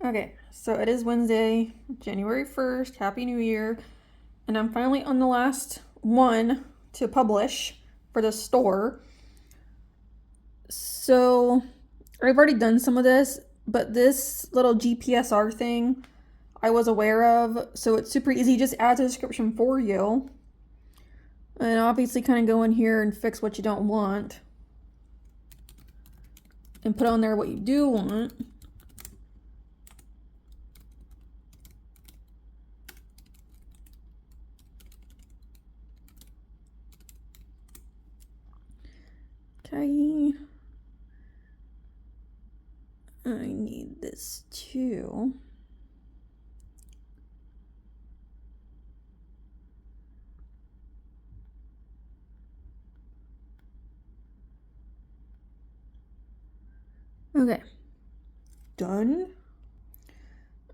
Okay, so it is Wednesday, January 1st. Happy New Year. And I'm finally on the last one to publish for the store. So I've already done some of this, but this little GPSR thing I was aware of. So it's super easy, just adds a description for you. And obviously, kind of go in here and fix what you don't want and put on there what you do want. Okay. I need this too. Okay. Done.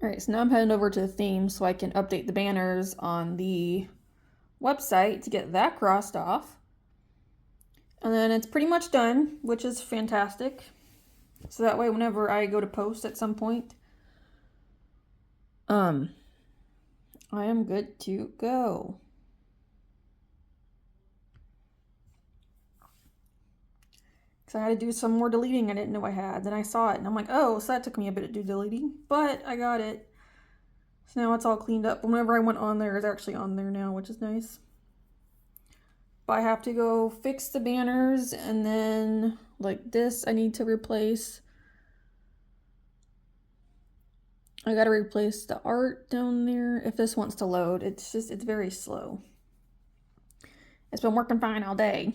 Alright, so now I'm heading over to the theme so I can update the banners on the website to get that crossed off. And then it's pretty much done, which is fantastic. So that way whenever I go to post at some point, I am good to go. Because I had to do some more deleting I didn't know I had. Then I saw it and I'm like, oh, so that took me a bit to do deleting. But I got it. So now it's all cleaned up. Whenever I went on there, it's actually on there now, which is nice. But I have to go fix the banners, and then like this I need to replace. I gotta replace the art down there. If this wants to load, it's very slow. It's been working fine all day.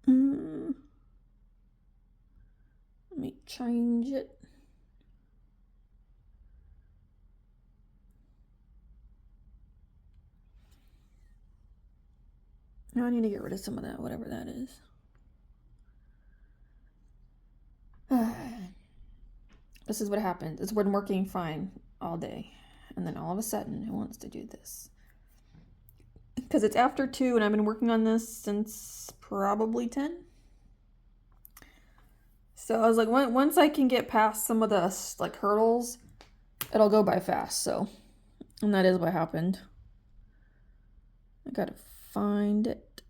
Let me change it. Now I need to get rid of some of that, whatever that is. This is what happens. It's been working fine all day. And then all of a sudden it wants to do this. Because it's after 2 and I've been working on this since probably 10. So I was like, once I can get past some of the like hurdles, it'll go by fast. So, and that is what happened. I gotta find it.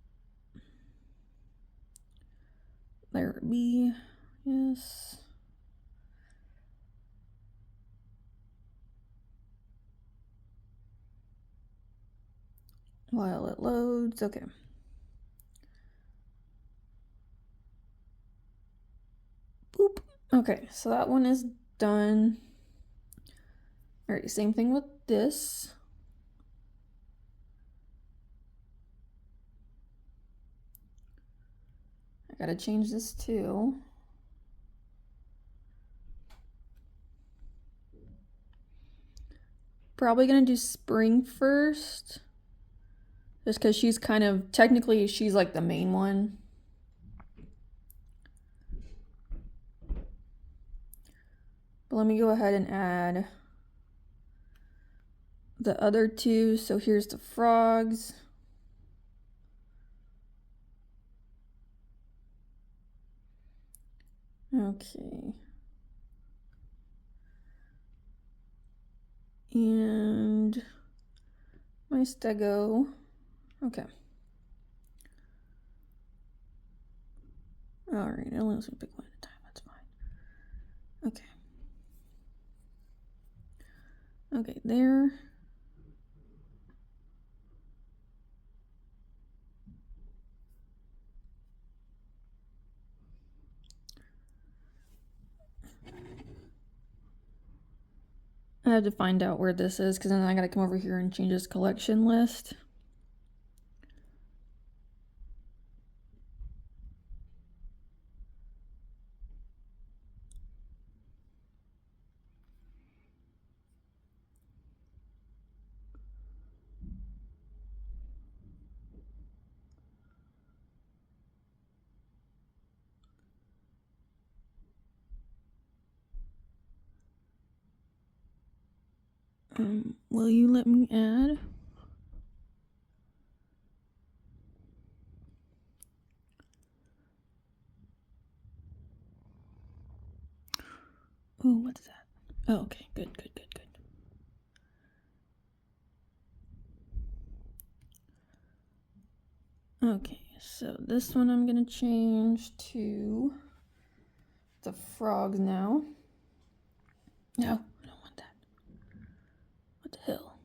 There it be. Yes. While it loads. Okay. Boop. Okay, so that one is done. All right, same thing with this. I gotta change this too. Probably gonna do spring first. Just because she's kind of, technically, she's like the main one. But let me go ahead and add the other two. So here's the frogs. Okay. And my stego. Okay. All right, I'll only pick one at a time. That's fine. Okay. Okay, there. I have to find out where this is because then I gotta come over here and change this collection list. Will you let me add? Oh, what's that? Oh, okay, good. Okay, so this one I'm gonna change to the frogs now. No, I don't want that. What the hell?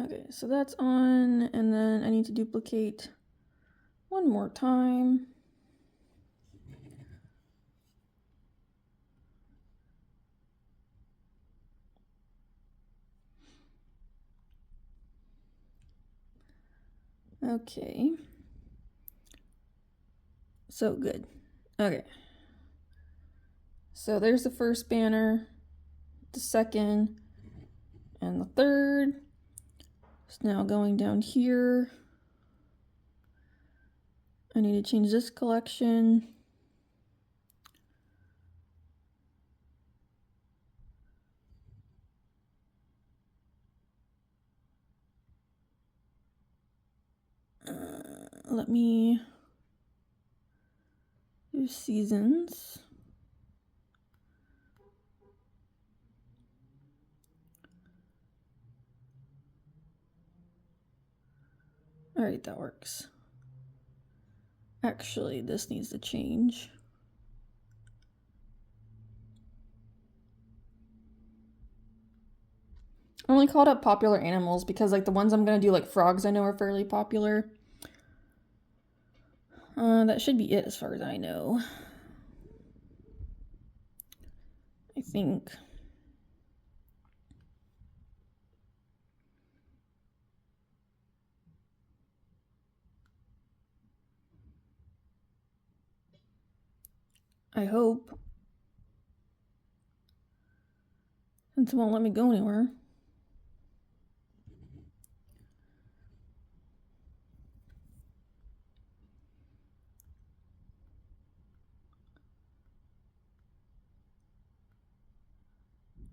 Okay, so that's on, and then I need to duplicate one more time. Okay. So good. Okay. So there's the first banner, the second, and the third. So now going down here, I need to change this collection. Let me do seasons. All right, that works. Actually, this needs to change. I only called up popular animals because like the ones I'm gonna do, like frogs, I know are fairly popular. That should be it as far as I know. I think. I hope. Since it won't let me go anywhere.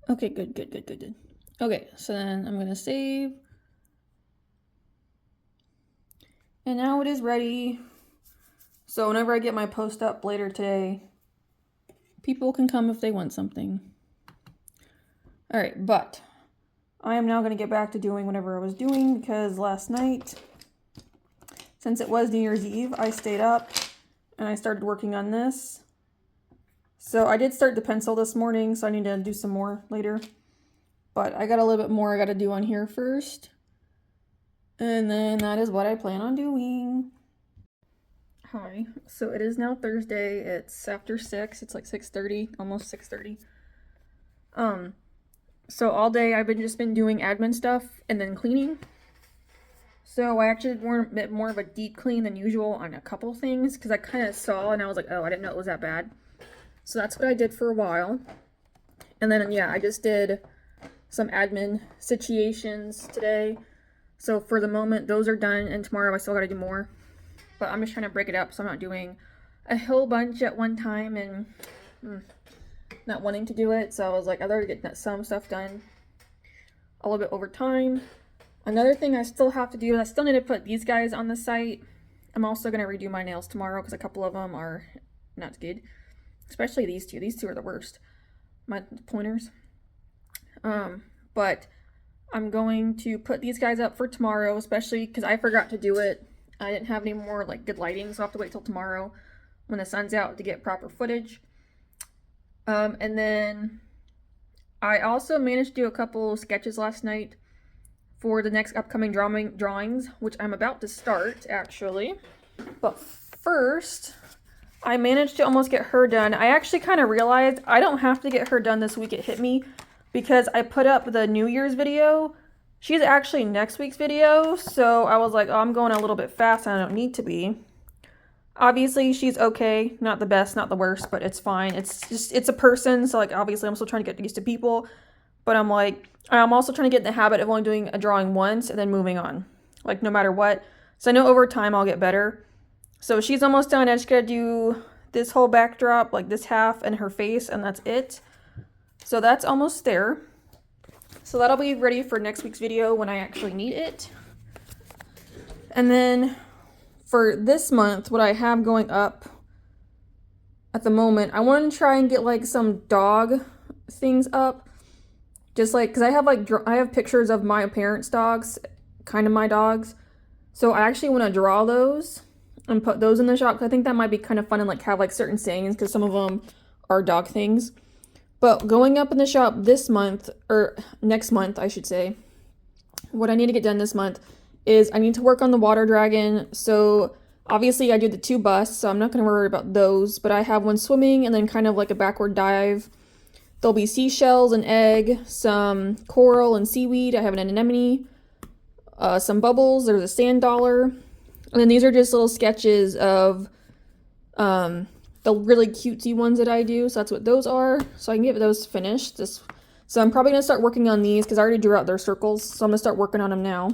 Okay, good. Okay, so then I'm gonna save. And now it is ready. So whenever I get my post up later today, people can come if they want something. All right, but I am now going to get back to doing whatever I was doing because last night, since it was New Year's Eve, I stayed up and I started working on this. So I did start the pencil this morning, so I need to do some more later. But I got a little bit more I got to do on here first. And then that is what I plan on doing. Hi, so it is now Thursday. It's after 6. It's like 6:30, almost 6:30. So all day I've just been doing admin stuff and then cleaning. So I actually did a bit more of a deep clean than usual on a couple things because I kind of saw and I was like, oh, I didn't know it was that bad. So that's what I did for a while. And then, yeah, I just did some admin situations today. So for the moment, those are done. And tomorrow I still got to do more. But I'm just trying to break it up so I'm not doing a whole bunch at one time and not wanting to do it. So I was like, I'd rather get some stuff done a little bit over time. Another thing I still have to do is I still need to put these guys on the site. I'm also going to redo my nails tomorrow because a couple of them are not good. Especially these two. These two are the worst. My pointers. But I'm going to put these guys up for tomorrow, especially because I forgot to do it. I didn't have any more like good lighting, so I'll have to wait till tomorrow when the sun's out to get proper footage. And then I also managed to do a couple sketches last night for the next upcoming drawings, which I'm about to start actually. But first, I managed to almost get her done. I actually kind of realized I don't have to get her done this week. It hit me because I put up the New Year's video. She's actually next week's video, so I was like, oh, I'm going a little bit fast and I don't need to be. Obviously, she's okay. Not the best, not the worst, but it's fine. It's a person, so like obviously I'm still trying to get used to people. But I'm like, I'm also trying to get in the habit of only doing a drawing once and then moving on. Like no matter what. So I know over time I'll get better. So she's almost done. I just gotta do this whole backdrop, like this half and her face, and that's it. So that's almost there. So that'll be ready for next week's video when I actually need it. And then for this month, what I have going up at the moment, I want to try and get like some dog things up. Just like, because I have like, I have pictures of my parents' dogs, kind of my dogs. So I actually want to draw those and put those in the shop, because I think that might be kind of fun and like have like certain sayings, because some of them are dog things. But going up in the shop this month, or next month, I should say, what I need to get done this month is I need to work on the water dragon. So obviously I do the 2 busts, so I'm not going to worry about those, but I have one swimming and then kind of like a backward dive. There'll be seashells, an egg, some coral and seaweed. I have an anemone, some bubbles. There's a sand dollar. And then these are just little sketches of the really cutesy ones that I do. So that's what those are. So I can get those finished. So I'm probably going to start working on these because I already drew out their circles. So I'm going to start working on them now.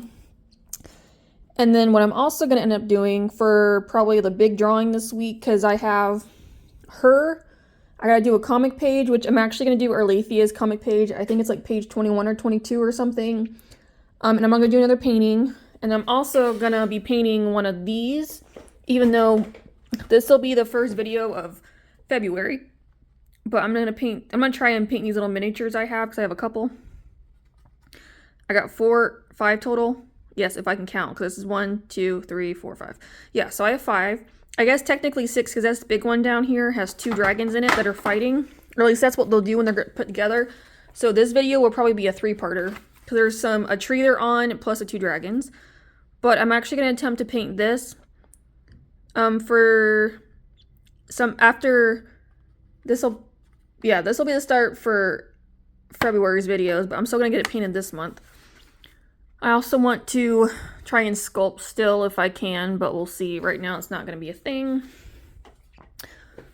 And then what I'm also going to end up doing for probably the big drawing this week, because I have her, I got to do a comic page, which I'm actually going to do Arlethia's comic page. I think it's like page 21 or 22 or something. And I'm going to do another painting. And I'm also going to be painting one of these, even though this will be the first video of February. But I'm going to try and paint these little miniatures I have, because I have a couple. I got 5 total. Yes, if I can count, because this is 1, 2, 3, 4, 5. Yeah, so I have 5. I guess technically 6, because this big one down here has 2 dragons in it that are fighting. Or at least that's what they'll do when they're put together. So this video will probably be a 3-parter, because there's a tree they're on plus the 2 dragons. But I'm actually going to attempt to paint this for some after this will be the start for February's videos, but I'm still going to get it painted this month. I also want to try and sculpt still if I can, but we'll see. Right now it's not going to be a thing.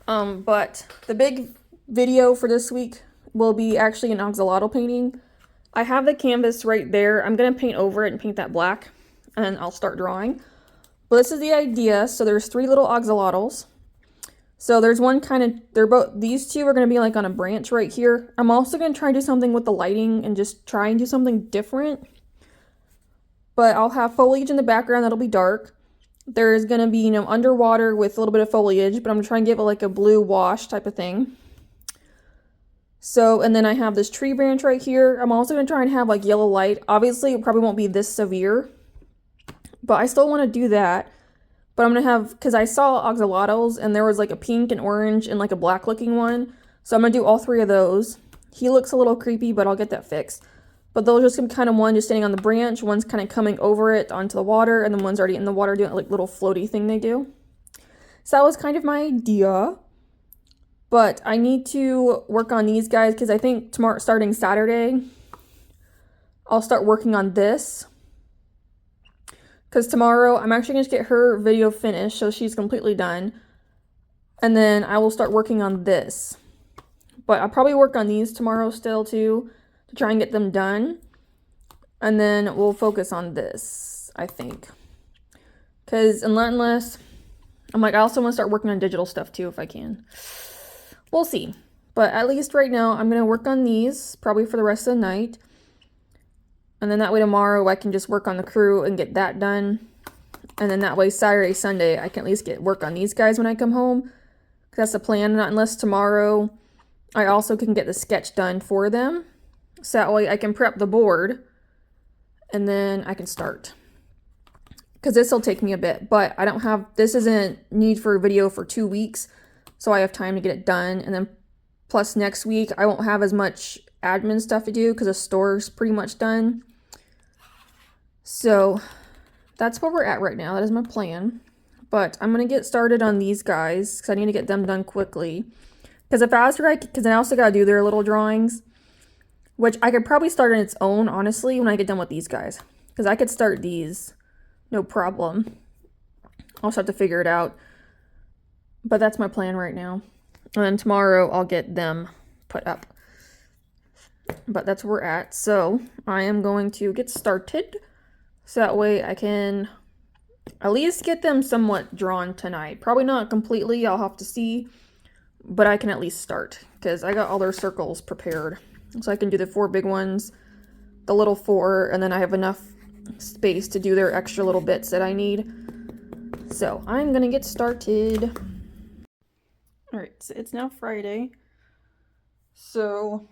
But the big video for this week will be actually an axolotl painting. I have the canvas right there. I'm going to paint over it and paint that black, and then I'll start drawing. But this is the idea. So there's 3 little axolotls. So there's one these 2 are going to be like on a branch right here. I'm also going to try and do something with the lighting and just try and do something different. But I'll have foliage in the background that'll be dark. There's going to be, underwater with a little bit of foliage, but I'm going to try and give it like a blue wash type of thing. So, and then I have this tree branch right here. I'm also going to try and have like yellow light. Obviously, it probably won't be this severe, but I still want to do that. But I'm going to have, because I saw axolotls and there was like a pink and orange and like a black looking one. So I'm going to do all 3 of those. He looks a little creepy, but I'll get that fixed. But they'll just kind of one just standing on the branch, one's kind of coming over it onto the water, and then one's already in the water doing like little floaty thing they do. So that was kind of my idea. But I need to work on these guys, because I think tomorrow, starting Saturday, I'll start working on this. Because tomorrow I'm actually going to get her video finished, so she's completely done. And then I will start working on this. But I'll probably work on these tomorrow still too, to try and get them done. And then we'll focus on this, I think. Because unless, I'm like, I also want to start working on digital stuff too if I can. We'll see. But at least right now, I'm going to work on these probably for the rest of the night. And then that way tomorrow I can just work on the crew and get that done. And then that way Saturday, Sunday, I can at least work on these guys when I come home. 'Cause that's the plan. Not unless tomorrow I also can get the sketch done for them. So that way I can prep the board and then I can start. Because this will take me a bit, but I don't have, this isn't need for a video for 2 weeks. So I have time to get it done. And then plus next week, I won't have as much admin stuff to do because the store's pretty much done. So that's where we're at right now. That is my plan. But I'm going to get started on these guys because I need to get them done quickly. Because the faster because I also got to do their little drawings, which I could probably start on its own, honestly, when I get done with these guys. Because I could start these, no problem. I'll just have to figure it out. But that's my plan right now. And then tomorrow I'll get them put up. But that's where we're at. So I am going to get started. So that way I can at least get them somewhat drawn tonight. Probably not completely. I'll have to see. But I can at least start. Because I got all their circles prepared. So I can do the 4 big ones. The little 4. And then I have enough space to do their extra little bits that I need. So I'm gonna get started. Alright, so it's now Friday. So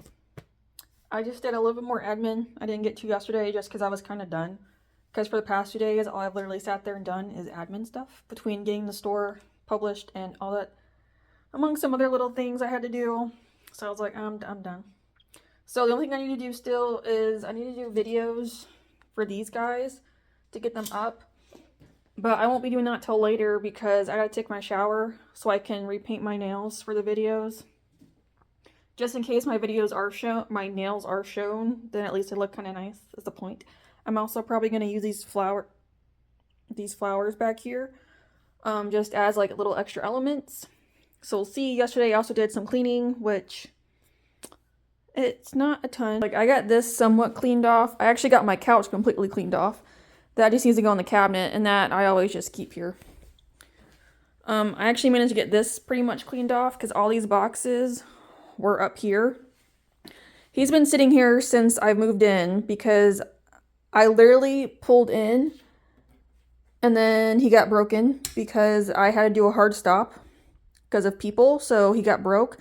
I just did a little bit more admin. I didn't get to yesterday just because I was kind of done. Because for the past 2 days, all I've literally sat there and done is admin stuff. Between getting the store published and all that, among some other little things I had to do. So I was like, I'm done. So the only thing I need to do still is I need to do videos for these guys to get them up. But I won't be doing that till later because I gotta take my shower so I can repaint my nails for the videos. Just in case my nails are shown, then at least they look kind of nice. That's the point. I'm also probably gonna use these flowers back here, just as like little extra elements. So we'll see. Yesterday I also did some cleaning, which it's not a ton. Like I got this somewhat cleaned off. I actually got my couch completely cleaned off. That just needs to go in the cabinet, and that I always just keep here. I actually managed to get this pretty much cleaned off because all these boxes were up here. He's been sitting here since I moved in because I literally pulled in and then he got broken because I had to do a hard stop because of people, so he got broke.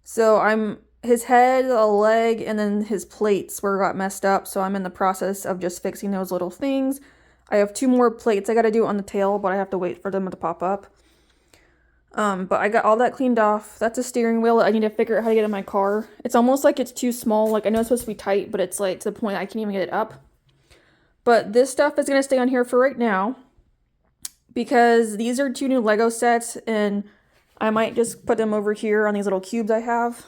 So his head, a leg, and then his plates got messed up, so I'm in the process of just fixing those little things. I have 2 more plates I gotta do on the tail, but I have to wait for them to pop up. But I got all that cleaned off. That's a steering wheel that I need to figure out how to get in my car. It's almost like it's too small. Like I know it's supposed to be tight, but it's like to the point I can't even get it up. But this stuff is gonna stay on here for right now because these are 2 new Lego sets, and I might just put them over here on these little cubes I have.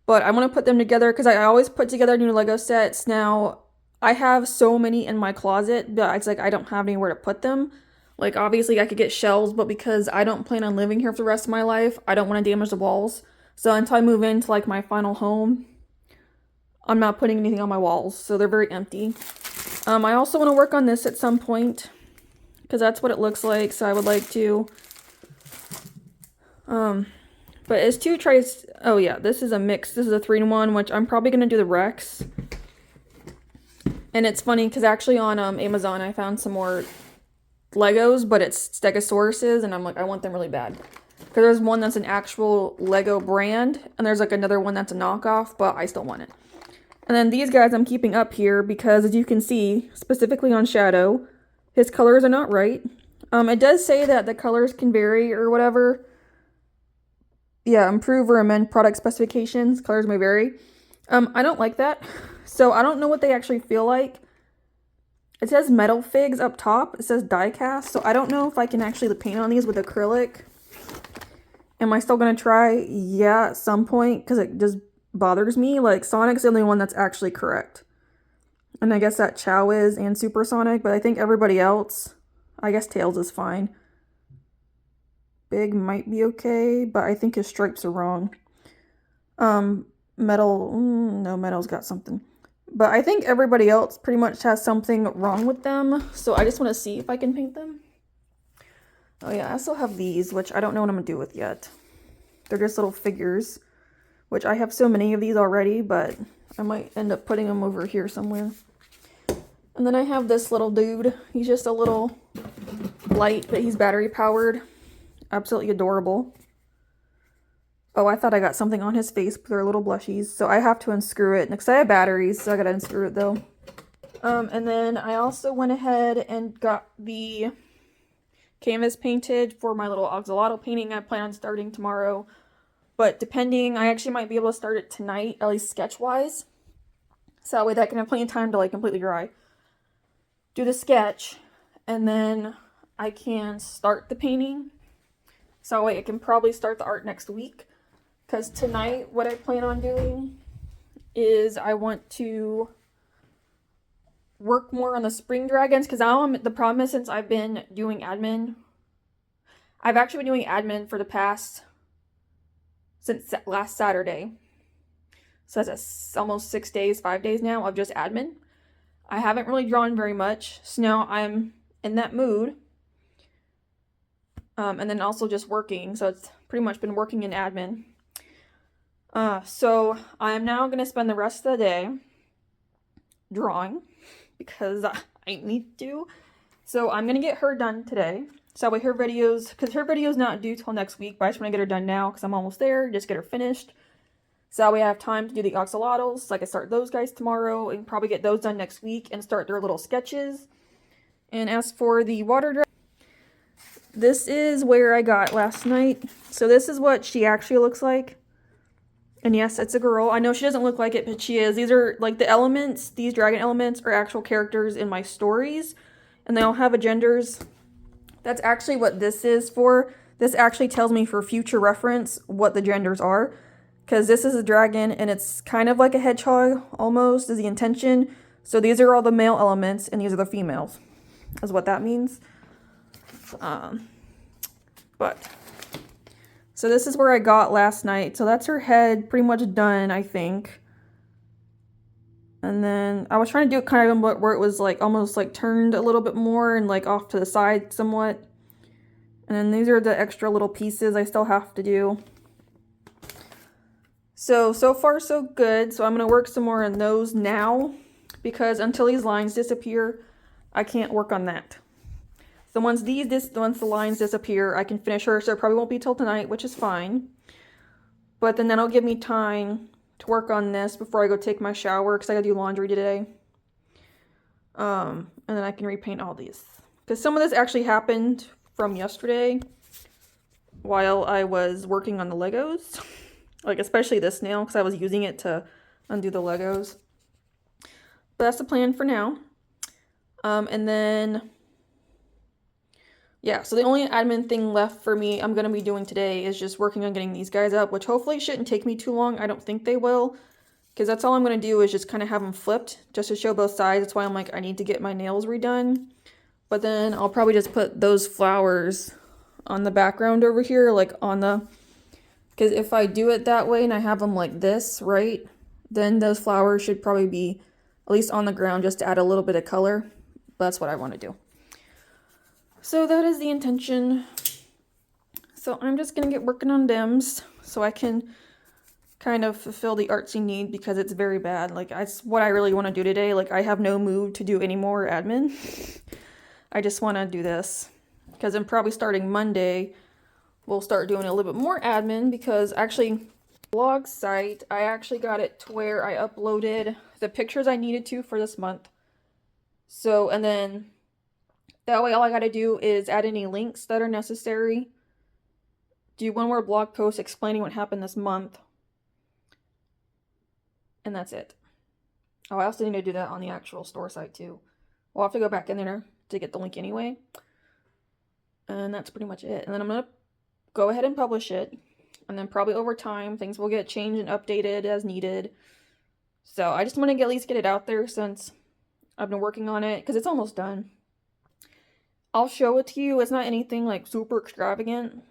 But I want to put them together because I always put together new Lego sets. Now, I have so many in my closet, but it's like I don't have anywhere to put them. Like, obviously, I could get shelves, but because I don't plan on living here for the rest of my life, I don't want to damage the walls. So until I move into, like, my final home, I'm not putting anything on my walls. So they're very empty. I also want to work on this at some point because that's what it looks like. So I would like to... But it's 2 trays. Oh yeah, this is a mix. This is a 3-in-1, which I'm probably gonna do the Rex. And it's funny because actually on Amazon I found some more Legos, but it's Stegosauruses, and I'm like, I want them really bad. Because there's one that's an actual Lego brand, and there's like another one that's a knockoff, but I still want it. And then these guys I'm keeping up here because, as you can see, specifically on Shadow, his colors are not right. It does say that the colors can vary or whatever. Yeah, improve or amend product specifications. Colors may vary. I don't like that. So I don't know what they actually feel like. It says metal figs up top. It says die cast. So I don't know if I can actually paint on these with acrylic. Am I still going to try? Yeah, at some point. Because it just bothers me. Like, Sonic's the only one that's actually correct. And I guess that Chow is and Supersonic. But I think everybody else, I guess Tails is fine. Big might be okay, but I think his stripes are wrong. Metal, no, Metal's got something. But I think everybody else pretty much has something wrong with them, so I just want to see if I can paint them. Oh yeah, I also have these, which I don't know what I'm going to do with yet. They're just little figures, which I have so many of these already, but I might end up putting them over here somewhere. And then I have this little dude. He's just a little light, but he's battery powered. Absolutely adorable. Oh, I thought I got something on his face, but they're little blushies, so I have to unscrew it. Because I have batteries, so I gotta unscrew it though. And then I also went ahead and got the canvas painted for my little axolotl painting I plan on starting tomorrow. But depending, I actually might be able to start it tonight, at least sketch-wise. So that way I can have plenty of time to like completely dry. Do the sketch, and then I can start the painting. So wait, I can probably start the art next week. Because tonight, what I plan on doing is I want to work more on the spring dragons. Because the problem is, since I've been doing admin, I've actually been doing admin for the past, since last Saturday. So that's almost 6 days, 5 days now of just admin. I haven't really drawn very much. So now I'm in that mood. And then also just working, so it's pretty much been working in admin. So I'm now going to spend the rest of the day drawing, because I need to. So I'm going to get her done today. So that way her videos, because her video's not due till next week, but I just want to get her done now because I'm almost there. Just get her finished. So that way I have time to do the axolotls. So I can start those guys tomorrow and probably get those done next week and start their little sketches. And as for the water dragon, this is where I got last night. So this is what she actually looks like. And yes, it's a girl. I know she doesn't look like it, but she is. These are like the elements. These dragon elements are actual characters in my stories. And they all have agendas. That's actually what this is for. This actually tells me for future reference what the genders are. Because this is a dragon and it's kind of like a hedgehog almost is the intention. So these are all the male elements and these are the females. Is what that means. But so this is where I got last night. So that's her head pretty much done, I think. And then I was trying to do it kind of where it was like almost like turned a little bit more and like off to the side somewhat. And then these are the extra little pieces I still have to do. So far so good. So I'm going to work some more on those now because until these lines disappear, I can't work on that. So once the lines disappear, I can finish her. So it probably won't be till tonight, which is fine. But then that'll give me time to work on this before I go take my shower because I gotta do laundry today. And then I can repaint all these. Because some of this actually happened from yesterday while I was working on the Legos. Like especially this nail because I was using it to undo the Legos. But that's the plan for now. And then yeah, so the only admin thing left for me I'm going to be doing today is just working on getting these guys up, which hopefully shouldn't take me too long. I don't think they will, because that's all I'm going to do is just kind of have them flipped just to show both sides. That's why I'm like, I need to get my nails redone. But then I'll probably just put those flowers on the background over here, like on the, because if I do it that way and I have them like this, right, then those flowers should probably be at least on the ground just to add a little bit of color. But that's what I want to do. So that is the intention. So I'm just going to get working on Dems so I can kind of fulfill the artsy need because it's very bad. Like, it's what I really want to do today. Like, I have no mood to do any more admin. I just want to do this because I'm probably starting Monday. We'll start doing a little bit more admin because actually, blog site, I actually got it to where I uploaded the pictures I needed to for this month. So, and then that way all I got to do is add any links that are necessary. Do one more blog post explaining what happened this month. And that's it. Oh, I also need to do that on the actual store site too. We'll have to go back in there to get the link anyway. And that's pretty much it. And then I'm going to go ahead and publish it. And then probably over time, things will get changed and updated as needed. So I just want to at least get it out there since I've been working on it because it's almost done. I'll show it to you. It's not anything like super extravagant,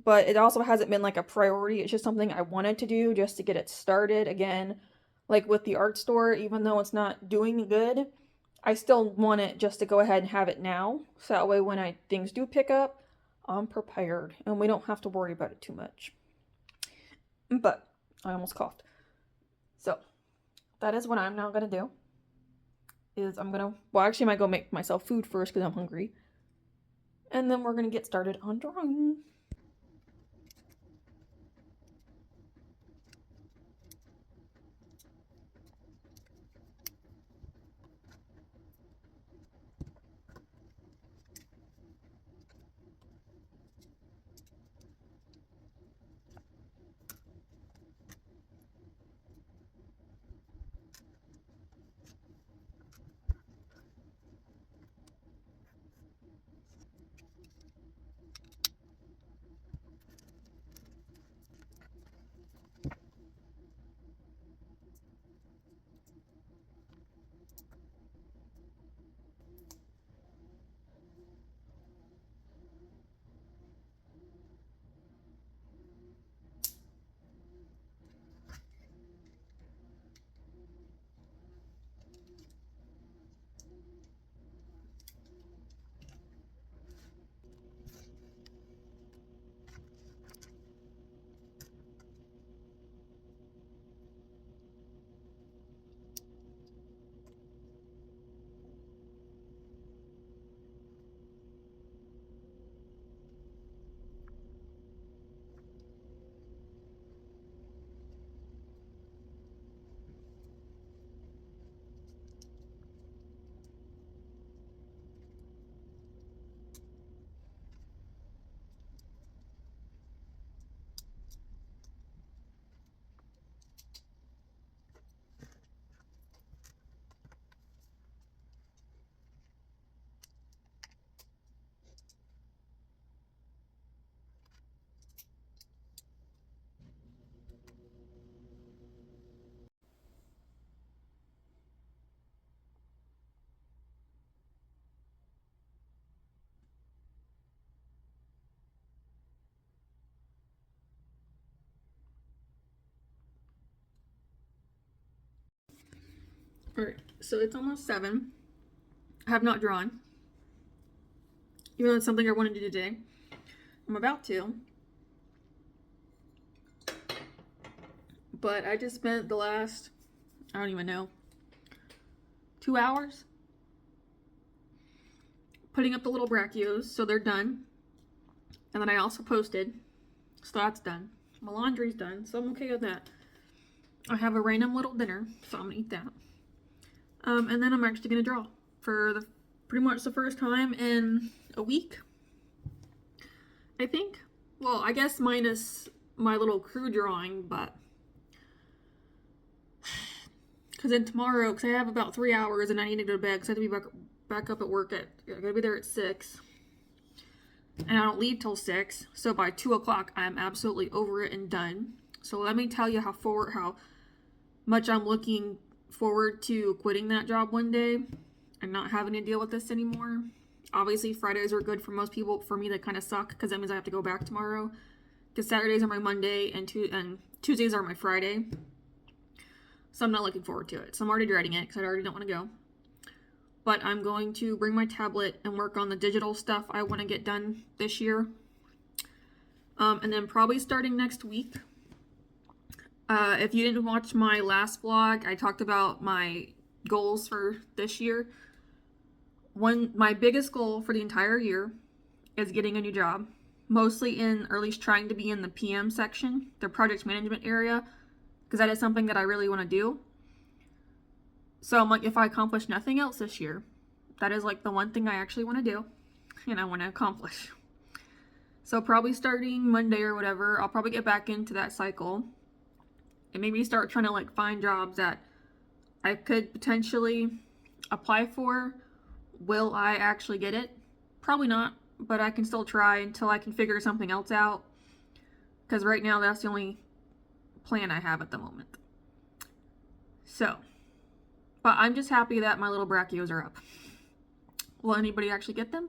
but it also hasn't been like a priority. It's just something I wanted to do just to get it started again. Like with the art store, even though it's not doing good, I still want it just to go ahead and have it now. So that way when things do pick up, I'm prepared and we don't have to worry about it too much. But I almost coughed. So that is what I'm now going to do. Well, actually I might go make myself food first because I'm hungry. And then we're going to get started on drawing. Alright, so it's almost 7. I have not drawn. Even though it's something I want to do today. I'm about to. But I just spent the last, I don't even know, 2 hours putting up the little brachios, so they're done. And then I also posted, so that's done. My laundry's done, so I'm okay with that. I have a random little dinner, so I'm gonna eat that. And then I'm actually gonna draw for pretty much the first time in a week, I think. Well, I guess minus my little crew drawing, but because then tomorrow, because I have about 3 hours and I need to go to bed because I have to be back up at work I gotta be there at 6. And I don't leave till 6, so by 2 o'clock I'm absolutely over it and done. So let me tell you how much I'm looking forward to quitting that job one day and not having to deal with this anymore. Obviously Fridays are good for most people. For me, they kind of suck because that means I have to go back tomorrow. Because Saturdays are my Monday and Tuesdays are my Friday. So I'm not looking forward to it. So I'm already dreading it because I already don't want to go. But I'm going to bring my tablet and work on the digital stuff I want to get done this year. And then probably starting next week. If you didn't watch my last vlog, I talked about my goals for this year. My biggest goal for the entire year is getting a new job. Mostly or at least trying to be in the PM section, the project management area. Because that is something that I really want to do. So I'm like, if I accomplish nothing else this year, that is like the one thing I actually want to do and I want to accomplish. So probably starting Monday or whatever, I'll probably get back into that cycle and maybe start trying to like find jobs that I could potentially apply for. Will I actually get it? Probably not, but I can still try until I can figure something else out. Because right now that's the only plan I have at the moment. So, but I'm just happy that my little brachios are up. Will anybody actually get them?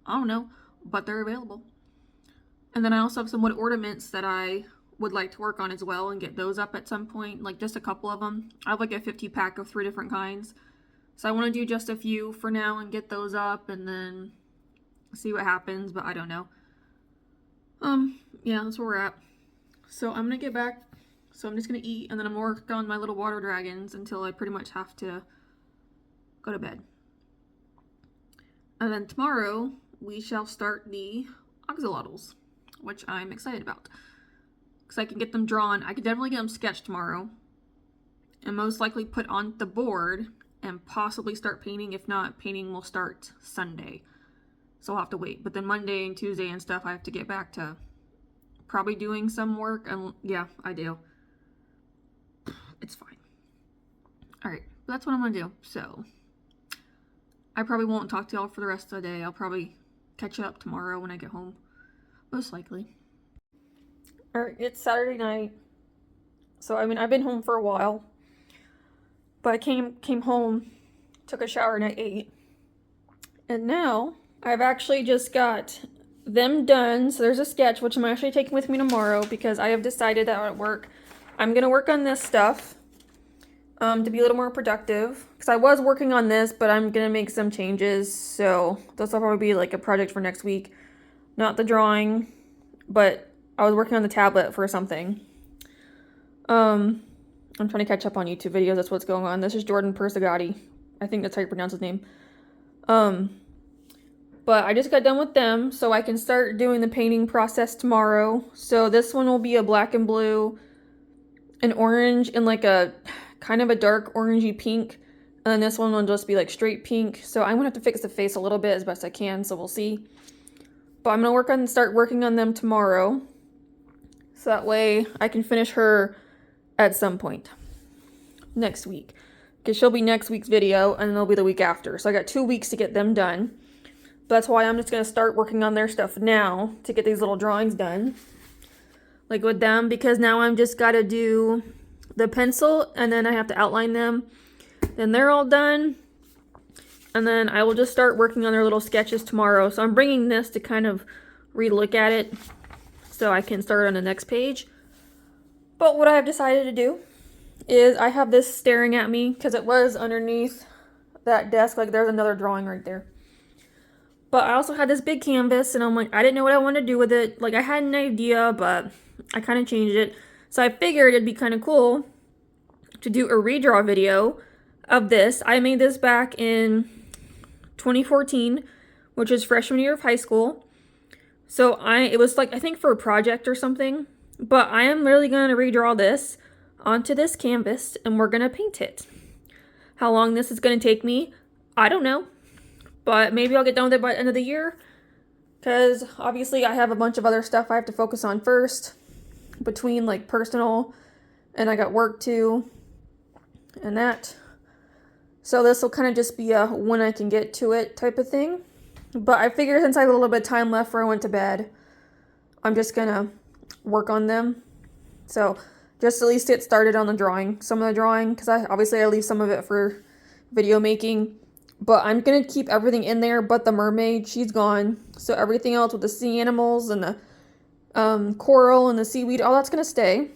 I don't know, but they're available. And then I also have some wood ornaments that I would like to work on as well and get those up at some point, like just a couple of them. I have like a 50 pack of 3 different kinds. So I want to do just a few for now and get those up and then see what happens, but I don't know. Yeah, that's where we're at. So I'm gonna get back. So I'm just gonna eat and then I'm gonna work on my little water dragons until I pretty much have to go to bed. And then tomorrow we shall start the axolotls, which I'm excited about. Because I can get them drawn. I could definitely get them sketched tomorrow. And most likely put on the board and possibly start painting. If not, painting will start Sunday. So I'll have to wait. But then Monday and Tuesday and stuff, I have to get back to probably doing some work. And yeah, I do. It's fine. Alright, that's what I'm going to do. So I probably won't talk to y'all for the rest of the day. I'll probably catch up tomorrow when I get home. Most likely. Alright, it's Saturday night. So, I mean, I've been home for a while. But I came home, took a shower, and I ate. And now, I've actually just got them done. So there's a sketch, which I'm actually taking with me tomorrow. Because I have decided that at work, I'm going to work on this stuff. To be a little more productive. Because I was working on this, but I'm going to make some changes. So, this will probably be like a project for next week. Not the drawing, but I was working on the tablet for something. I'm trying to catch up on YouTube videos. That's what's going on. This is Jordan Persegati. I think that's how you pronounce his name. But I just got done with them, so I can start doing the painting process tomorrow. So this one will be a black and blue, an orange, and like a kind of a dark orangey pink. And then this one will just be like straight pink. So I'm gonna have to fix the face a little bit as best I can, so we'll see. But I'm gonna start working on them tomorrow. So that way I can finish her at some point next week. Because she'll be next week's video and it'll be the week after. So I got 2 weeks to get them done. But that's why I'm just gonna start working on their stuff now to get these little drawings done. Like with them, because now I'm just gotta do the pencil and then I have to outline them. Then they're all done. And then I will just start working on their little sketches tomorrow. So I'm bringing this to kind of re-look at it so I can start on the next page. But what I have decided to do is I have this staring at me because it was underneath that desk. Like, there's another drawing right there. But I also had this big canvas, and I'm like, I didn't know what I wanted to do with it. Like, I had an idea, but I kind of changed it. So I figured it'd be kind of cool to do a redraw video of this. I made this back in 2014, which is freshman year of high school. So it was like, I think for a project or something. But I am really going to redraw this onto this canvas, and we're going to paint it. How long this is going to take me, I don't know. But maybe I'll get done with it by the end of the year. Because obviously I have a bunch of other stuff I have to focus on first. Between like personal, and I got work too. And that. So this will kind of just be a when I can get to it type of thing. But I figure since I have a little bit of time left before I went to bed, I'm just going to work on them. So just at least get started on the drawing. Some of the drawing, because I leave some of it for video making. But I'm going to keep everything in there but the mermaid. She's gone. So everything else with the sea animals and the coral and the seaweed, all that's going to stay.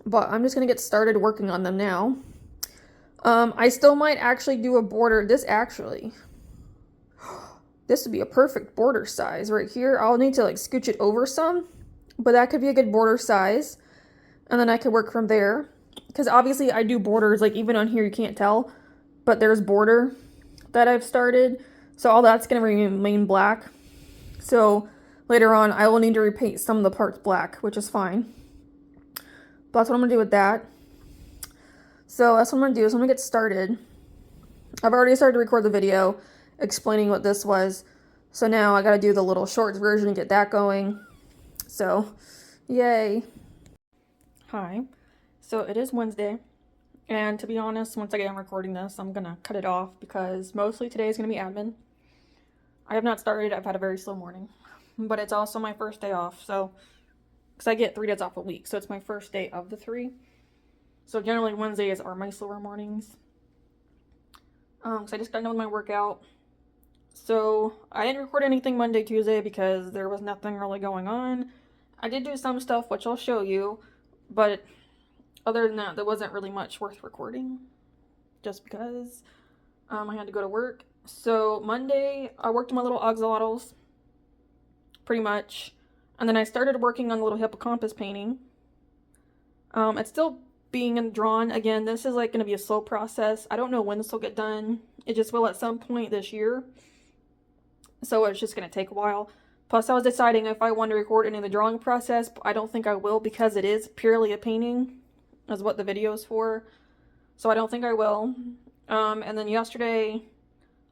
But I'm just going to get started working on them now. I still might actually do a border. This would be a perfect border size right here. I'll need to like scooch it over some. But that could be a good border size. And then I could work from there. Because obviously I do borders. Like even on here you can't tell. But there's border that I've started. So all that's going to remain black. So later on I will need to repaint some of the parts black, which is fine. But that's what I'm going to do with that. So that's what I'm going to do. So I'm going to get started. I've already started to record the video explaining what this was. So now I got to do the little shorts version and get that going. So, yay. Hi. So it is Wednesday. And to be honest, once I get done recording this, I'm going to cut it off because mostly today is going to be admin. I have not started. I've had a very slow morning. But it's also my first day off. So, because I get 3 days off a week. So it's my first day of the 3. So generally Wednesdays are my slower mornings. So I just got done with my workout. So I didn't record anything Monday, Tuesday because there was nothing really going on. I did do some stuff, which I'll show you. But other than that, there wasn't really much worth recording. Just because I had to go to work. So Monday, I worked on my little axolotls. Pretty much. And then I started working on the little hippocampus painting. It's still being drawn. Again, this is like going to be a slow process. I don't know when this will get done. It just will at some point this year. So it's just going to take a while. Plus, I was deciding if I want to record any of the drawing process, but I don't think I will because it is purely a painting, is what the video is for. So I don't think I will. And then yesterday,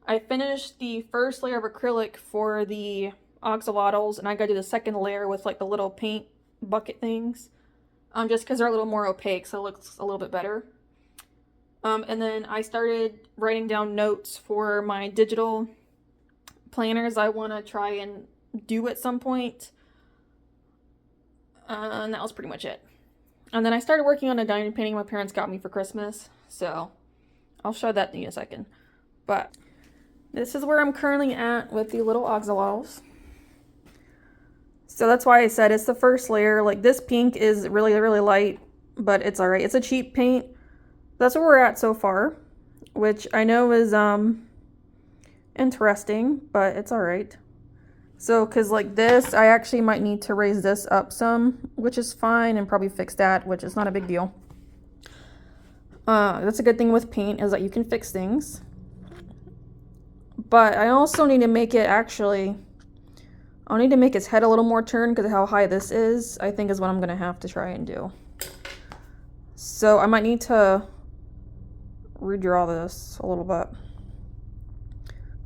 I finished the first layer of acrylic for the axolotls, and I gotta do the second layer with like the little paint bucket things. Just because they're a little more opaque, so it looks a little bit better. And then I started writing down notes for my digital planners I want to try and do at some point. And that was pretty much it. And then I started working on a diamond painting my parents got me for Christmas. So I'll show that in a second. But this is where I'm currently at with the little axolotls. So that's why I said it's the first layer. Like this pink is really, really light, but it's all right. It's a cheap paint. That's where we're at so far, which I know is interesting, but it's all right. So, because like this, I actually might need to raise this up some, which is fine, and probably fix that, which is not a big deal. That's a good thing with paint is that you can fix things. But I also need to make it I'll need to make his head a little more turned because of how high this is, I think is what I'm going to have to try and do. So I might need to redraw this a little bit.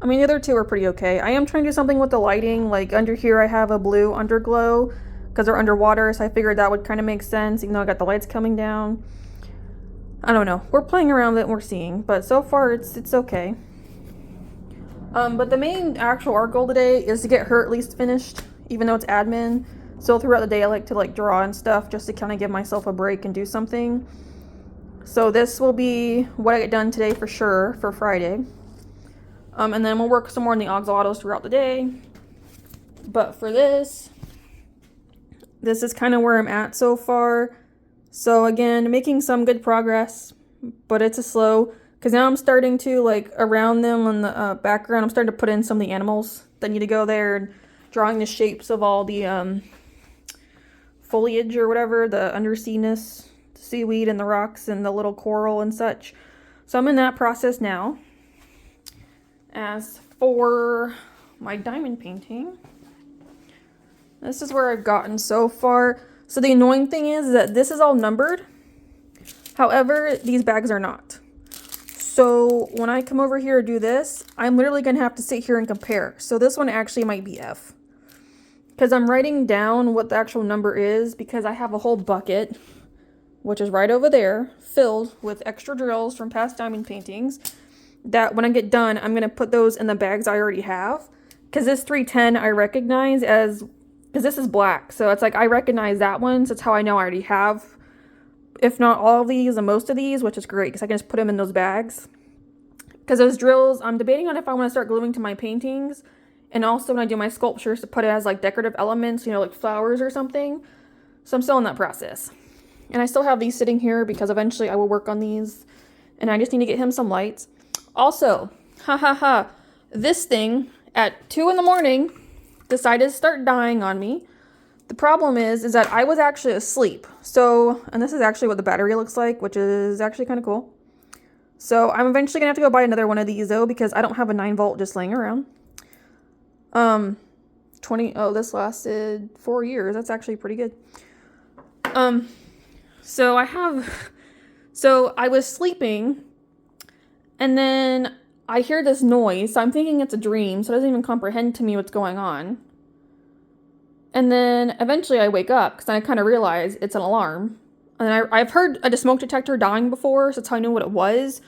I mean, the other two are pretty okay. I am trying to do something with the lighting. Like under here I have a blue underglow because they're underwater, so I figured that would kind of make sense, even though I got the lights coming down. I don't know. We're playing around with it and we're seeing, but so far it's okay. But the main actual art goal today is to get her at least finished, even though it's admin. So throughout the day I like to like draw and stuff just to kind of give myself a break and do something. So this will be what I get done today for sure for Friday. And then we'll work some more on the axolotls throughout the day. But for this is kind of where I'm at so far. So again, making some good progress, but it's a slow, because now I'm starting to, like, around them on the background, I'm starting to put in some of the animals that need to go there, and drawing the shapes of all the foliage or whatever, the underseaness, the seaweed and the rocks and the little coral and such. So I'm in that process now. As for my diamond painting, this is where I've gotten so far. So the annoying thing is that this is all numbered. However, these bags are not. So when I come over here to do this, I'm literally going to have to sit here and compare. So this one actually might be F. Because I'm writing down what the actual number is, because I have a whole bucket, which is right over there, filled with extra drills from past diamond paintings, that when I get done, I'm going to put those in the bags I already have. Because this 310 I recognize as, because this is black, so it's like I recognize that one, so it's how I know I already have, if not all of these and most of these, which is great, because I can just put them in those bags. Because those drills, I'm debating on if I want to start gluing to my paintings, and also when I do my sculptures to put it as like decorative elements, you know, like flowers or something. So I'm still in that process. And I still have these sitting here because eventually I will work on these. And I just need to get him some lights. Also, this thing at 2 in the morning decided to start dying on me. The problem is that I was actually asleep. So, and this is actually what the battery looks like, which is actually kind of cool. So I'm eventually gonna have to go buy another one of these though, because I don't have a 9-volt just laying around. This lasted 4 years. That's actually pretty good. So I was sleeping, and then I hear this noise, so I'm thinking it's a dream, so it doesn't even comprehend to me what's going on. And then eventually I wake up, because I kind of realize it's an alarm. And I've heard a smoke detector dying before, so that's how I knew what it was.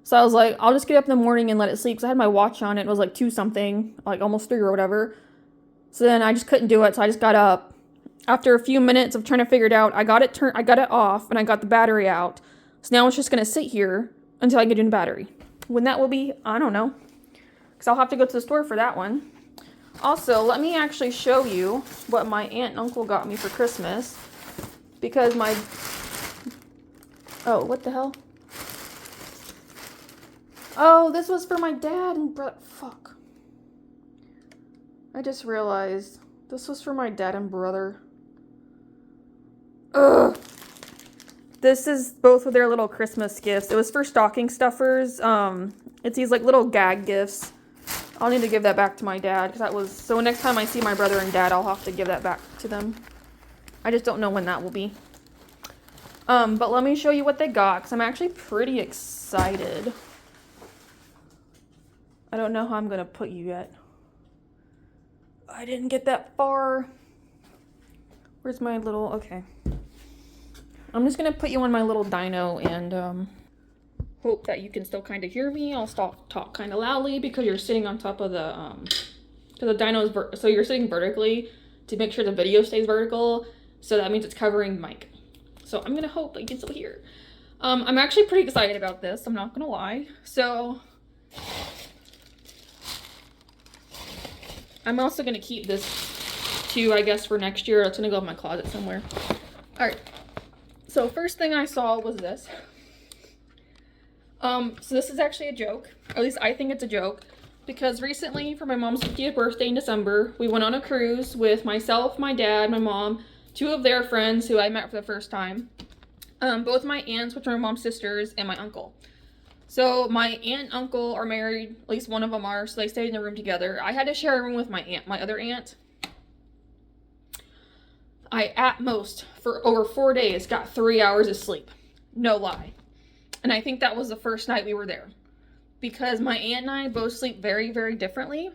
So I was like, I'll just get up in the morning and let it sleep, because I had my watch on it. It was like 2 something, like almost 3 or whatever. So then I just couldn't do it, so I just got up. After a few minutes of trying to figure it out, I got it off, and I got the battery out. So now it's just going to sit here until I get a new battery. When that will be, I don't know, because I'll have to go to the store for that one. Also, let me actually show you what my aunt and uncle got me for Christmas, because oh, what the hell? Oh, this was for my dad and fuck. I just realized this was for my dad and brother. Ugh. This is both of their little Christmas gifts. It was for stocking stuffers. It's these like little gag gifts. I'll need to give that back to my dad, because that was, so next time I see my brother and dad, I'll have to give that back to them. I just don't know when that will be. But let me show you what they got, because I'm actually pretty excited. I don't know how I'm going to put you yet. I didn't get that far. Where's my little, okay. I'm just going to put you on my little dino and hope that you can still kind of hear me. I'll talk kind of loudly because you're sitting on top of the, because the dino is, so you're sitting vertically to make sure the video stays vertical. So that means it's covering the mic. So I'm going to hope that you can still hear. I'm actually pretty excited about this. I'm not going to lie. So I'm also going to keep this too, I guess, for next year. It's going to go in my closet somewhere. All right. So first thing I saw was this. So this is actually a joke. Or at least I think it's a joke. Because recently, for my mom's 50th birthday in December, we went on a cruise with myself, my dad, my mom, 2 of their friends who I met for the first time. Both my aunts, which are my mom's sisters, and my uncle. So my aunt and uncle are married, at least one of them are, so they stayed in the room together. I had to share a room with my aunt, my other aunt. I, at most, for over 4 days, got 3 hours of sleep. No lie. And I think that was the first night we were there. Because my aunt and I both sleep very, very differently.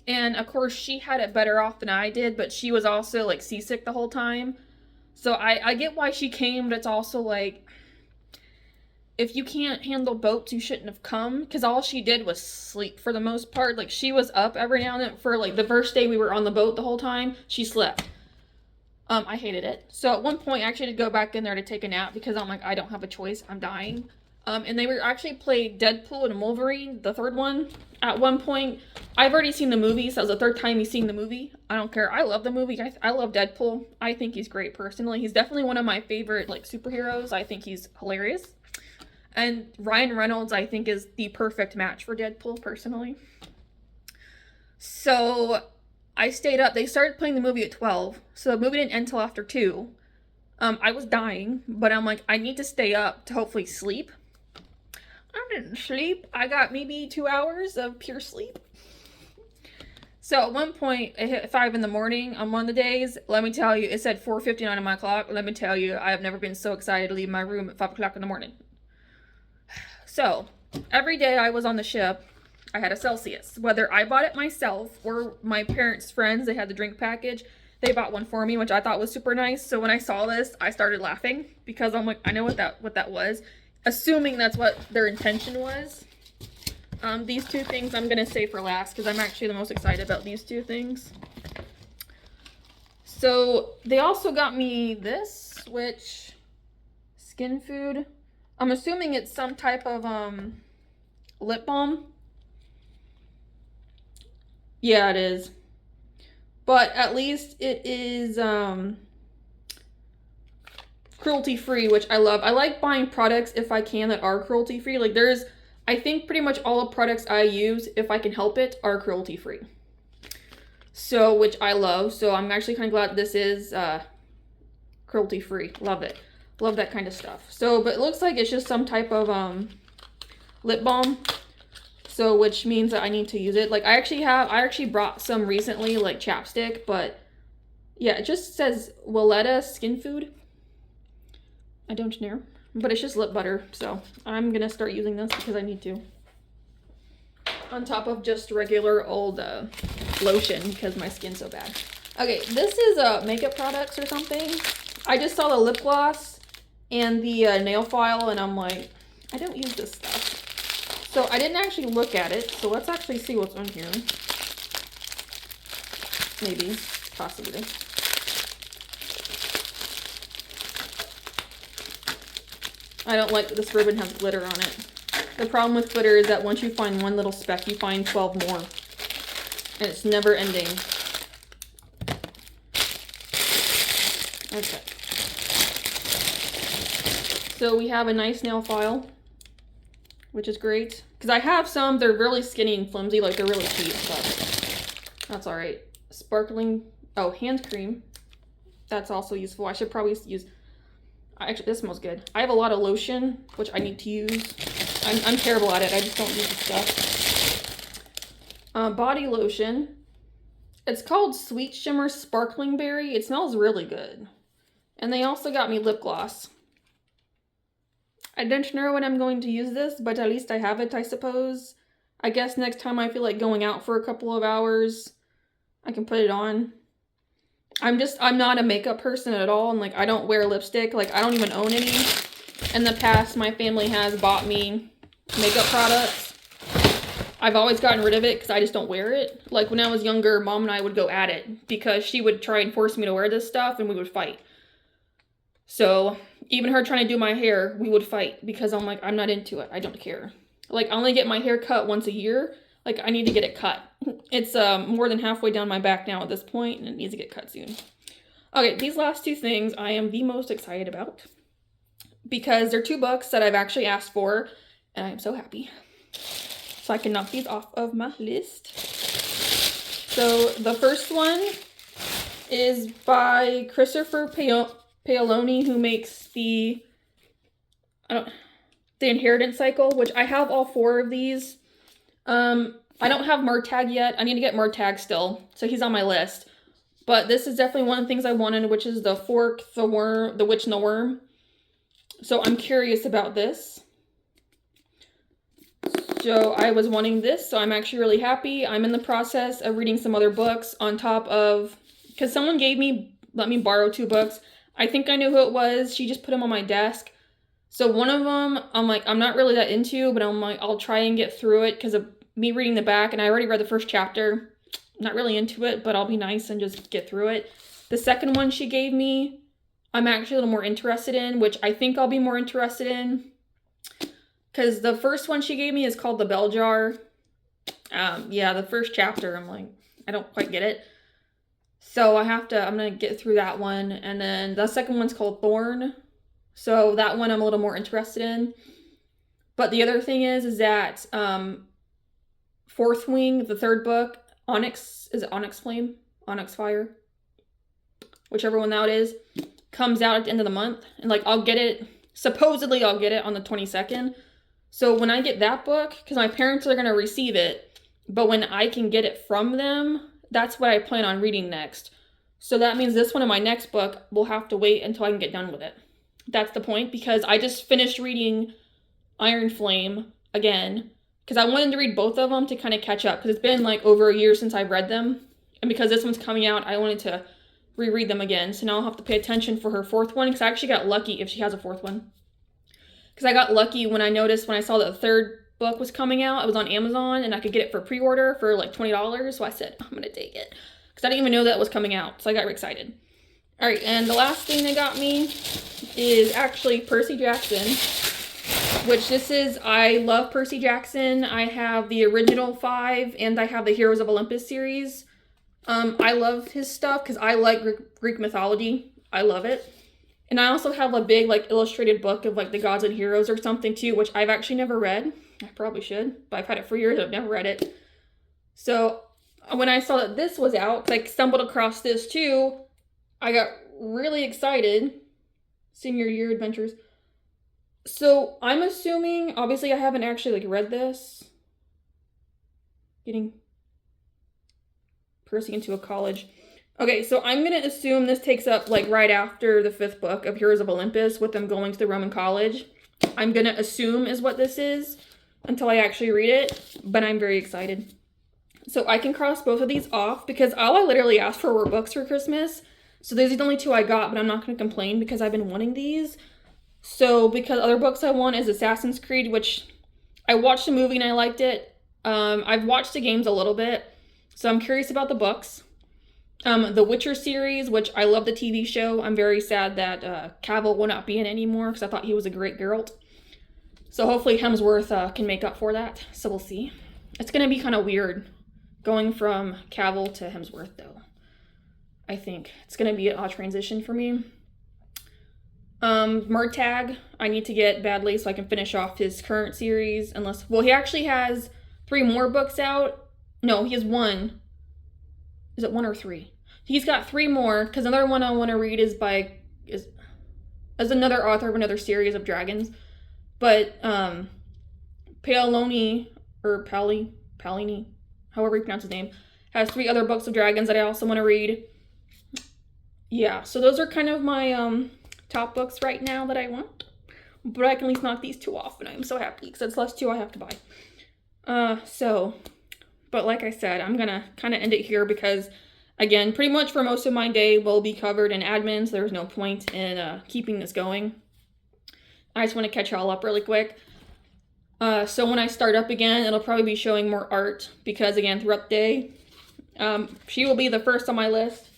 And of course, she had it better off than I did, but she was also like seasick the whole time. So I get why she came, but it's also like, if you can't handle boats, you shouldn't have come. Because all she did was sleep for the most part. Like, she was up every now and then. For like the first day we were on the boat the whole time, she slept. I hated it. So at one point I actually had to go back in there to take a nap because I'm like, I don't have a choice. I'm dying. And they were actually played Deadpool and Wolverine, the third one. At one point, I've already seen the movie, so that was the third time he's seen the movie. I don't care. I love the movie. I love Deadpool. I think he's great personally. He's definitely one of my favorite like superheroes. I think he's hilarious. And Ryan Reynolds, I think, is the perfect match for Deadpool personally. So I stayed up. They started playing the movie at 12, so the movie didn't end until after 2. I was dying, but I'm like, I need to stay up to hopefully sleep. I didn't sleep. I got maybe 2 hours of pure sleep. So at one point, it hit 5 in the morning on one of the days. Let me tell you, it said 4:59 on my clock. Let me tell you, I have never been so excited to leave my room at 5 o'clock in the morning. So every day I was on the ship, I had a Celsius. Whether I bought it myself or my parents' friends, they had the drink package. They bought one for me, which I thought was super nice. So when I saw this, I started laughing because I'm like, I know what that was. Assuming that's what their intention was. These two things I'm going to save for last because I'm actually the most excited about these two things. So they also got me this, which, Skin Food. I'm assuming it's some type of lip balm. Yeah, it is. But at least it is cruelty-free, which I love. I like buying products, if I can, that are cruelty-free. Like I think pretty much all the products I use, if I can help it, are cruelty-free. So, which I love. So I'm actually kind of glad this is cruelty-free. Love it. Love that kind of stuff. So, but it looks like it's just some type of lip balm. So, which means that I need to use it. Like, I actually brought some recently, like chapstick, but yeah, it just says Willetta Skin Food. I don't know, but it's just lip butter. So I'm gonna start using this because I need to. On top of just regular old lotion because my skin's so bad. Okay, this is makeup products or something. I just saw the lip gloss and the nail file, and I'm like, I don't use this stuff. So I didn't actually look at it, so let's actually see what's on here. Maybe, possibly. I don't like that this ribbon has glitter on it. The problem with glitter is that once you find one little speck, you find 12 more. And it's never ending. Okay. So we have a nice nail file, which is great. Because I have some, they're really skinny and flimsy, like they're really cheap, but that's alright. Sparkling, hand cream. That's also useful. I should probably use, actually this smells good. I have a lot of lotion, which I need to use. I'm terrible at it, I just don't use the stuff. Body lotion. It's called Sweet Shimmer Sparkling Berry. It smells really good. And they also got me lip gloss. I don't know when I'm going to use this, but at least I have it, I suppose. I guess next time I feel like going out for a couple of hours, I can put it on. I'm not a makeup person at all, and like I don't wear lipstick, like I don't even own any. In the past, my family has bought me makeup products. I've always gotten rid of it because I just don't wear it. Like when I was younger, Mom and I would go at it because she would try and force me to wear this stuff and we would fight. So even her trying to do my hair, we would fight because I'm like, I'm not into it. I don't care. Like I only get my hair cut once a year. Like I need to get it cut. It's more than halfway down my back now at this point and it needs to get cut soon. Okay, these last two things I am the most excited about because they're 2 books that I've actually asked for and I am so happy. So I can knock these off of my list. So the first one is by Christopher Paoloni, who makes the Inheritance Cycle, which I have all 4 of these. I don't have Martag yet. I need to get Martag still, so he's on my list. But this is definitely one of the things I wanted, which is the Fork, the Worm, the Witch and the Worm. So I'm curious about this. So I was wanting this, so I'm actually really happy. I'm in the process of reading some other books on top of, because someone let me borrow 2 books. I think I knew who it was. She just put them on my desk. So one of them, I'm like, I'm not really that into, but I'm like, I'll try and get through it because of me reading the back, and I already read the first chapter. I'm not really into it, but I'll be nice and just get through it. The second one she gave me, I'm actually a little more interested in, which I think I'll be more interested in. Because the first one she gave me is called The Bell Jar. Yeah, the first chapter, I'm like, I don't quite get it. So I'm gonna get through that one. And then the second one's called Thorn. So that one I'm a little more interested in. But the other thing is that Fourth Wing, the third book, Onyx, is it Onyx Flame? Onyx Fire? Whichever one that is, comes out at the end of the month. And like, supposedly I'll get it on the 22nd. So when I get that book, because my parents are going to receive it, but when I can get it from them, that's what I plan on reading next. So that means this one and my next book will have to wait until I can get done with it. That's the point, because I just finished reading Iron Flame again, because I wanted to read both of them to kind of catch up, because it's been like over a year since I've read them. And because this one's coming out, I wanted to reread them again. So now I'll have to pay attention for her fourth one, because I actually got lucky if she has a fourth one. Because I got lucky when I saw that the third book was coming out. It was on Amazon and I could get it for pre-order for like $20. So I said, I'm going to take it. Because I didn't even know that was coming out. So I got excited. All right, and the last thing they got me is actually Percy Jackson. I love Percy Jackson. I have the original 5 and I have the Heroes of Olympus series. I love his stuff because I like Greek mythology. I love it. And I also have a big like illustrated book of like the gods and heroes or something too, which I've actually never read. I probably should, but I've had it for years. I've never read it. So when I saw that this was out, I stumbled across this too. I got really excited. Senior year adventures. So I'm assuming, obviously I haven't actually like read this. Getting Percy into a college. Okay, so I'm going to assume this takes up like right after the 5th book of Heroes of Olympus with them going to the Roman college. I'm going to assume is what this is until I actually read it, but I'm very excited. So I can cross both of these off because all I literally asked for were books for Christmas. So these are the only 2 I got, but I'm not going to complain because I've been wanting these. So because other books I want is Assassin's Creed, which I watched the movie and I liked it. I've watched the games a little bit, so I'm curious about the books. The Witcher series, which I love the TV show. I'm very sad that Cavill will not be in anymore because I thought he was a great Geralt. So hopefully Hemsworth can make up for that. So we'll see. It's going to be kind of weird going from Cavill to Hemsworth, though. I think it's going to be an odd transition for me. Murtagh, I need to get badly so I can finish off his current series. He actually has 3 more books out. No, he has 1. Is it 1 or 3? He's got 3 more, because another one I want to read is another author of another series of dragons. But Paolini, or Palini, however you pronounce his name, has 3 other books of dragons that I also want to read. Yeah, so those are kind of my top books right now that I want. But I can at least knock these 2 off, and I'm so happy, because it's the last 2 I have to buy. But like I said, I'm going to kind of end it here because, again, pretty much for most of my day will be covered in admin, so there's no point in keeping this going. I just want to catch y'all up really quick. So when I start up again, it'll probably be showing more art because, again, throughout the day, she will be the first on my list.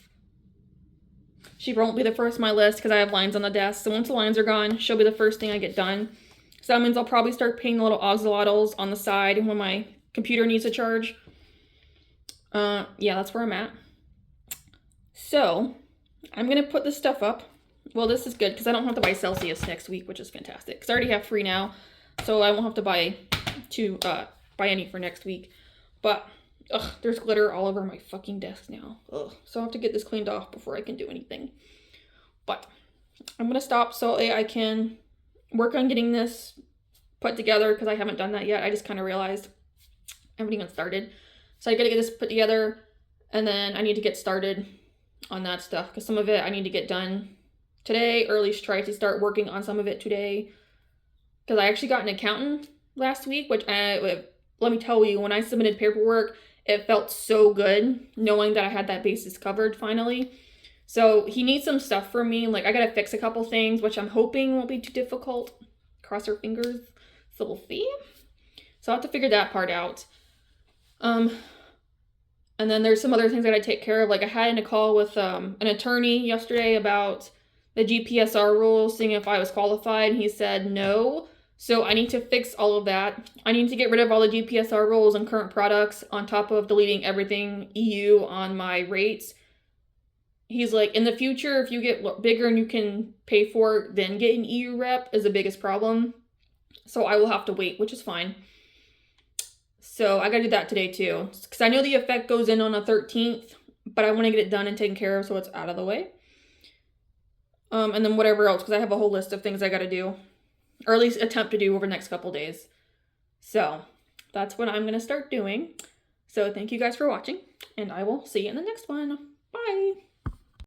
She won't be the first on my list because I have lines on the desk. So once the lines are gone, she'll be the first thing I get done. So that means I'll probably start painting the little axolotls on the side when my computer needs a charge. Yeah, that's where I'm at. So, I'm going to put this stuff up. Well, this is good because I don't have to buy Celsius next week, which is fantastic. Because I already have 3 now, so I won't have to buy any for next week. But, there's glitter all over my fucking desk now. So I have to get this cleaned off before I can do anything. But, I'm going to stop so I can work on getting this put together because I haven't done that yet. I just kind of realized I haven't even started. So I gotta get this put together, and then I need to get started on that stuff, because some of it I need to get done today, or at least try to start working on some of it today, because I actually got an accountant last week, which let me tell you, when I submitted paperwork, it felt so good, knowing that I had that basis covered finally. So he needs some stuff from me, like I gotta fix a couple things, which I'm hoping won't be too difficult. Cross our fingers, so we'll see. So I'll have to figure that part out. And then there's some other things that I take care of. Like I had a call with an attorney yesterday about the GPSR rules, seeing if I was qualified. And he said no, So I need to fix all of that. I need to get rid of all the GPSR rules and current products on top of deleting everything EU on my rates. He's like, in the future, if you get bigger and you can pay for it, then get an EU rep is the biggest problem. So I will have to wait, which is fine. So I gotta do that today too. Because I know the effect goes in on the 13th, but I want to get it done and taken care of so it's out of the way. And then whatever else, because I have a whole list of things I gotta do. Or at least attempt to do over the next couple days. So that's what I'm gonna start doing. So thank you guys for watching, and I will see you in the next one. Bye!